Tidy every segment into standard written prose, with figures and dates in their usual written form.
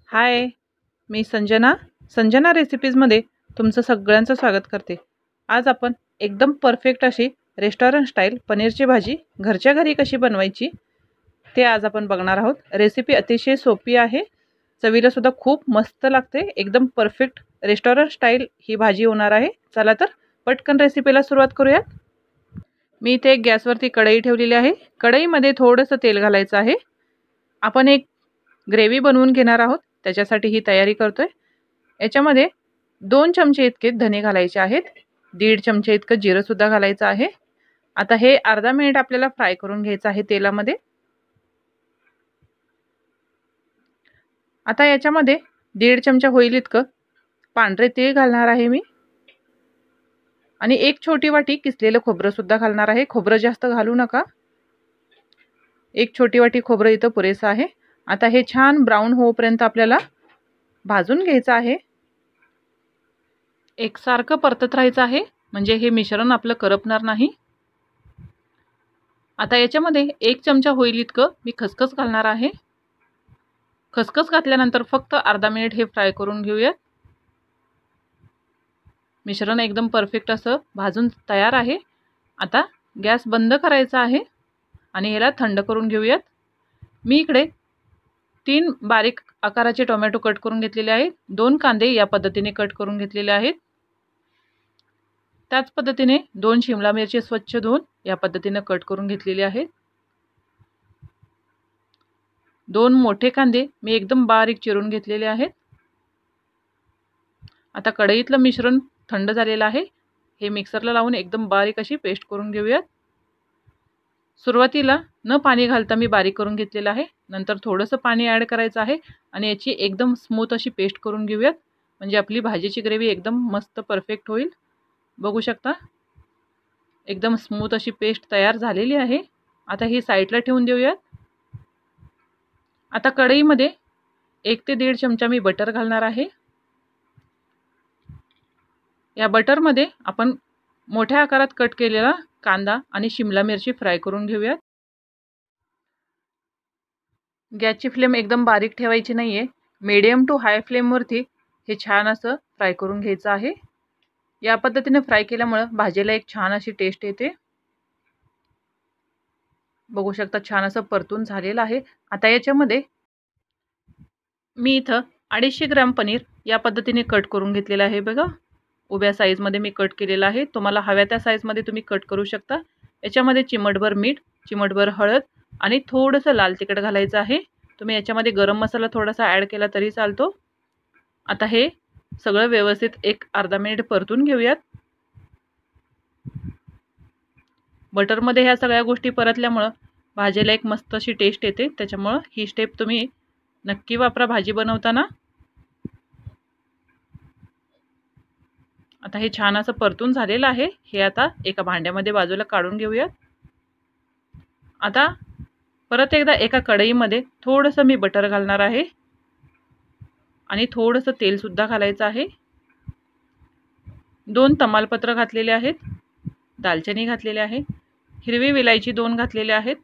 हाय, मी संजना रेसिपीजमध्ये तुमचं सगळ्यांचं स्वागत करते. आज आपण एकदम परफेक्ट अशी रेस्टॉरंट स्टाईल पनीरची भाजी घरच्या घरी कशी बनवायची ते आज आपण बघणार आहोत. रेसिपी अतिशय सोपी आहे, चवीला सुद्धा खूप मस्त लागते. एकदम परफेक्ट रेस्टॉरंट स्टाईल ही भाजी होणार आहे. चला तर पटकन रेसिपीला सुरुवात करूयात. मी इथे एक गॅसवरती कढई ठेवलेली आहे. कढईमध्ये थोडंसं तेल घालायचं आहे. आपण एक ग्रेव्ही बनवून घेणार आहोत, त्याच्यासाठी ही तयारी करतोय. याच्यामध्ये 2 चमचे इतके धने घालायचे आहेत. 1.5 चमचे इतकं जिरं सुद्धा घालायचं आहे. आता हे अर्धा मिनिट आपल्याला फ्राय करून घ्यायचं आहे तेलामध्ये. आता याच्यामध्ये 1.5 चमचा होईल इतकं पांढरे तीळ घालणार आहे मी. आणि एक छोटी वाटी किसलेलं खोबरं सुद्धा घालणार आहे. खोबरं जास्त घालू नका. एक छोटी वाटी खोबरं इथं पुरेसं आहे. आता हे छान ब्राऊन होईपर्यंत आपल्याला भाजून घ्यायचं आहे. एकसारखं परतत राहायचं आहे, म्हणजे हे मिश्रण आपलं करपणार नाही. आता याच्यामध्ये 1 चमचा होईल इतकं मी खसखस घालणार आहे. खसखस घातल्यानंतर फक्त अर्धा मिनिट हे फ्राय करून घेऊयात. मिश्रण एकदम परफेक्ट असं भाजून तयार आहे. आता गॅस बंद करायचा आहे आणि ह्याला थंड करून घेऊयात. मी इकडे 3 बारीक आकाराचे टोमॅटो कट करून घेतलेले आहेत. 2 कांदे या पद्धतीने कट करून घेतलेले आहेत. त्याच पद्धतीने 2 शिमला मिरची स्वच्छ धुवून या पद्धतीने कट करून घेतलेले आहेत. 2 मोठे कांदे मी एकदम बारीक चिरून घेतलेले आहेत. आता कढईतलं मिश्रण थंड झालेलं आहे. हे मिक्सरला लावून एकदम बारीक अशी पेस्ट करून घेऊयात. सुरुवातीला न पाणी घालता मी बारीक करून घेतलेलं आहे. नंतर थोडंसं पाणी ॲड करायचं आहे आणि याची एकदम स्मूथ अशी पेस्ट करून घेऊयात, म्हणजे आपली भाजीची ग्रेव्ही एकदम मस्त परफेक्ट होईल. बघू शकता एकदम स्मूथ अशी पेस्ट तयार झालेली आहे. आता ही साईडला ठेवून देऊयात. आता कढईमध्ये 1 ते 1.5 चमचा मी बटर घालणार आहे. या बटरमध्ये आपण मोठ्या आकारात कट केलेला कांदा आणि शिमला मिरची फ्राय करून घेऊयात. गॅसची फ्लेम एकदम बारीक ठेवायची नाही आहे. मीडियम टू हाय फ्लेमवरती हे छान असं फ्राय करून घ्यायचं आहे. या पद्धतीने फ्राय केल्यामुळं भाजीला एक छान अशी टेस्ट येते. बघू शकता छान असं परतून झालेलं आहे. आता याच्यामध्ये मी इथं 250 ग्रॅम पनीर या पद्धतीने कट करून घेतलेलं आहे. बघा उभ्या साईजमध्ये मी कट केलेला आहे. तुम्हाला हव्या त्या साईजमध्ये तुम्ही कट करू शकता. याच्यामध्ये चिमटभर मीठ, चिमटभर हळद आणि थोडंसं लाल तिखट घालायचं आहे. तुम्ही याच्यामध्ये गरम मसाला थोडासा ॲड केला तरी चालतो. आता हे सगळं व्यवस्थित एक अर्धा मिनिट परतून घेऊयात. बटरमध्ये ह्या सगळ्या गोष्टी परतल्यामुळं भाजीला एक मस्त अशी टेस्ट येते. त्याच्यामुळं ही स्टेप तुम्ही नक्की वापरा भाजी बनवताना. आता हे छान असं परतून झालेलं आहे. हे आता एका भांड्यामध्ये बाजूला काढून घेऊयात. आता परत एकदा एका कढईमध्ये थोडंसं मी बटर घालणार आहे आणि थोडंसं तेल सुद्धा घालायचं आहे. 2 तमालपत्र घातलेले आहेत, दालचिनी घातलेले आहे, हिरवी विलायची 2 घातलेले आहेत,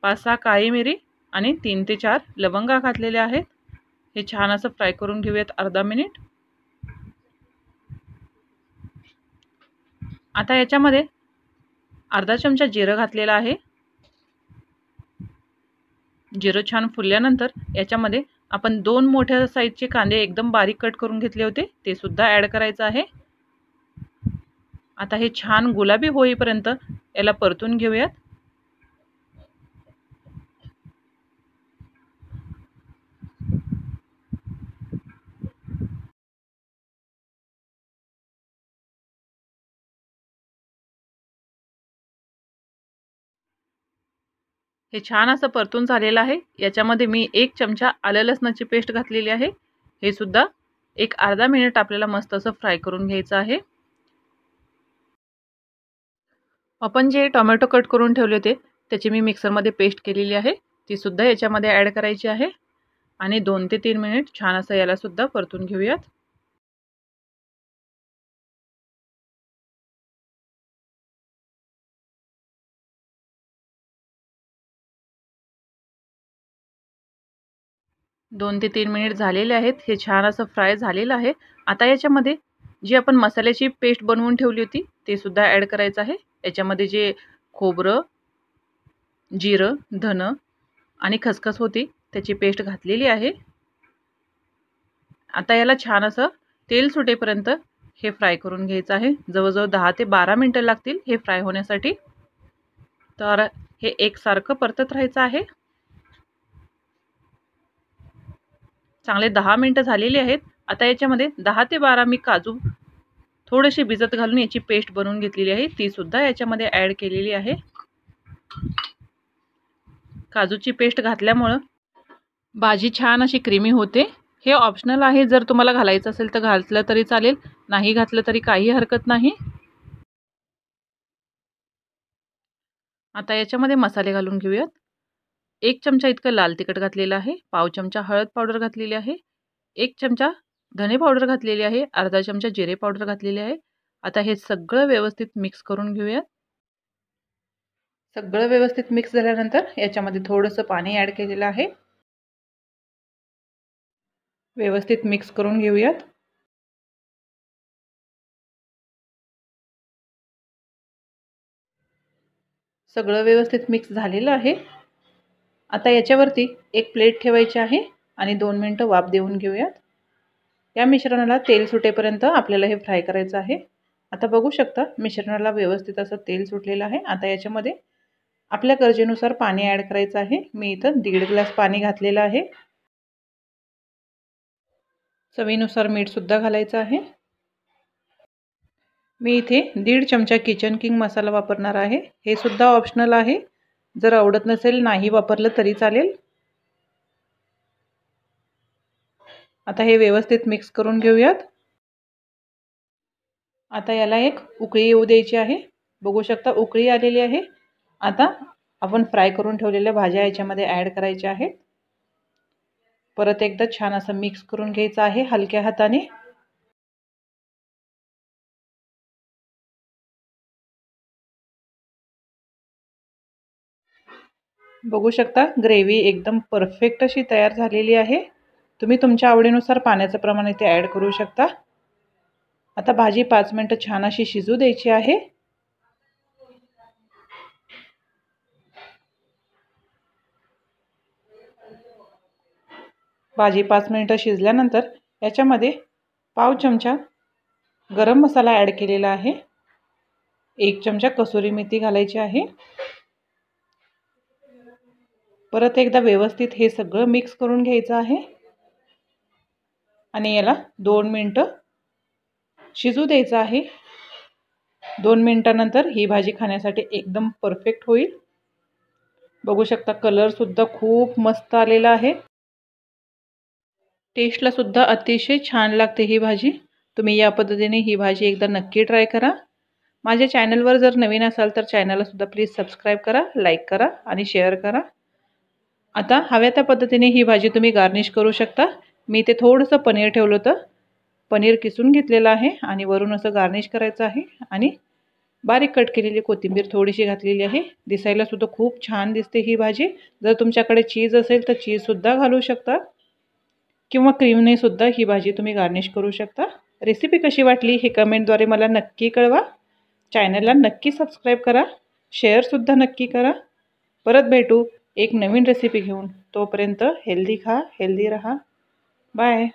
5-6 काळी मिरी आणि 3 ते 4 लवंगा घातलेल्या आहेत. हे छान असं फ्राय करून घेऊयात अर्धा मिनिट. आता याच्यामध्ये अर्धा चमचा जिरं घातलेलं आहे. जिरं छान फुलल्यानंतर याच्यामध्ये आपण 2 मोठ्या साईजचे कांदे एकदम बारीक कट करून घेतले होते ते सुद्धा ॲड करायचं आहे. आता हे छान गुलाबी होईपर्यंत याला परतून घेऊयात. हे छान असं परतून झालेलं आहे. याच्यामध्ये मी 1 चमचा आलं लसणाची पेस्ट घातलेली आहे. हे सुद्धा एक अर्धा मिनिट आपल्याला मस्त असं फ्राय करून घ्यायचं आहे. आपण जे टोमॅटो कट करून ठेवले होते त्याची मी मिक्सरमध्ये पेस्ट केलेली आहे, ती सुद्धा याच्यामध्ये ॲड करायची आहे आणि 2 ते 3 मिनिट छान असं याला सुद्धा परतून घेऊयात. 2 ते 3 मिनिट झालेले आहेत. हे छान असं फ्राय झालेलं आहे. आता याच्यामध्ये जी आपण मसाल्याची पेस्ट बनवून ठेवली होती ते सुद्धा ॲड करायचं आहे. याच्यामध्ये जे खोबरं, जिरं, धन आणि खसखस होती त्याची पेस्ट घातलेली आहे. आता याला छान असं तेल सुटेपर्यंत हे फ्राय करून घ्यायचं आहे. जवळजवळ 10 ते 12 मिनिटं लागतील हे फ्राय होण्यासाठी. तर हे एकसारखं परतत राहायचं आहे. चांगले 10 मिनिटं झालेली आहेत. आता याच्यामध्ये 10 ते 12 मी काजू थोडेसे भिजत घालून याची पेस्ट बनवून घेतलेली आहे. ती सुद्धा याच्यामध्ये ॲड केलेली आहे. काजूची पेस्ट घातल्यामुळं भाजी छान अशी क्रीमी होते. हे ऑप्शनल आहे, जर तुम्हाला घालायचं असेल तर घातलं तरी चालेल, नाही घातलं तरी काही हरकत नाही. आता याच्यामध्ये मसाले घालून घेऊयात. 1 चमचा इतकं लाल तिखट घातलेलं आहे, पाव चमचा हळद पावडर घातलेली आहे, 1 चमचा धने पावडर घातलेली आहे, अर्धा चमचा जिरे पावडर घातलेली आहे. आता हे सगळं व्यवस्थित मिक्स करून घेऊयात. सगळं व्यवस्थित मिक्स झाल्यानंतर याच्यामध्ये थोडंसं पाणी ॲड केलेलं आहे. व्यवस्थित मिक्स करून घेऊयात. सगळं व्यवस्थित मिक्स झालेलं आहे. आता याच्यावरती एक प्लेट ठेवायची आहे आणि 2 मिनिटं वाफ देऊन घेऊयात. या मिश्रणाला तेल सुटेपर्यंत आपल्याला हे फ्राय करायचं आहे. आता बघू शकता मिश्रणाला व्यवस्थित असं तेल सुटलेलं आहे. आता याच्यामध्ये आपल्या गरजेनुसार पाणी ॲड करायचं आहे. मी इथं 1.5 ग्लास पाणी घातलेलं आहे. चवीनुसार मीठ सुद्धा घालायचं आहे. मी इथे 1.5 चमचा किचन किंग मसाला वापरणार आहे. हे सुद्धा ऑप्शनल आहे, जर आवडत नसेल नाही वापरलं तरी चालेल. आता हे व्यवस्थित मिक्स करून घेऊयात. आता याला एक उकळी येऊ द्यायची आहे. बघू शकता उकळी आलेली आहे. आता आपण फ्राय करून ठेवलेल्या भाज्या याच्यामध्ये ॲड करायच्या आहेत. परत एकदा छान असं मिक्स करून घ्यायचं आहे हलक्या हाताने. बघू शकता ग्रेव्ही एकदम परफेक्ट अशी तयार झालेली आहे. तुम्ही तुमच्या आवडीनुसार पाण्याचं प्रमाण इथे ॲड करू शकता. आता भाजी 5 मिनिटं छान अशी शिजू द्यायची आहे. भाजी 5 मिनिटं शिजल्यानंतर याच्यामध्ये पाव चमचा गरम मसाला ॲड केलेला आहे. 1 चमचा कसुरी मेथी घालायची आहे. परत एकदा व्यवस्थित हे सगळं मिक्स करून घ्यायचं आहे आणि याला 2 मिनिटं शिजू द्यायचं आहे. 2 मिनिटांनंतर ही भाजी खाण्यासाठी एकदम परफेक्ट होईल. बघू शकता कलर सुद्धा खूप मस्त आलेला आहे. टेस्टला सुद्धा अतिशय छान लागते ही भाजी. तुम्ही या पद्धतीने ही भाजी एकदा नक्की ट्राय करा. माझ्या चॅनलवर जर नवीन असाल तर चॅनलला सुद्धा प्लीज सबस्क्राईब करा, लाईक करा आणि शेअर करा. आता हव्या त्या पद्धतीने ही भाजी तुम्ही गार्निश करू शकता. मी ते थोडंसं पनीर ठेवलं होतं, पनीर किसून घेतलेलं आहे आणि वरून असं गार्निश करायचं आहे आणि बारीक कट केलेली कोथिंबीर थोडीशी घातलेली आहे. दिसायला सुद्धा खूप छान दिसते ही भाजी. जर तुमच्याकडे चीज असेल तर चीजसुद्धा घालू शकता किंवा क्रीमने सुद्धा ही भाजी तुम्ही गार्निश करू शकता. रेसिपी कशी वाटली हे कमेंटद्वारे मला नक्की कळवा. चॅनलला नक्की सबस्क्राईब करा, शेअरसुद्धा नक्की करा. परत भेटू एक नवीन रेसिपी घेऊन. तोपर्यंत हेल्दी खा, हेल्दी रहा. बाय.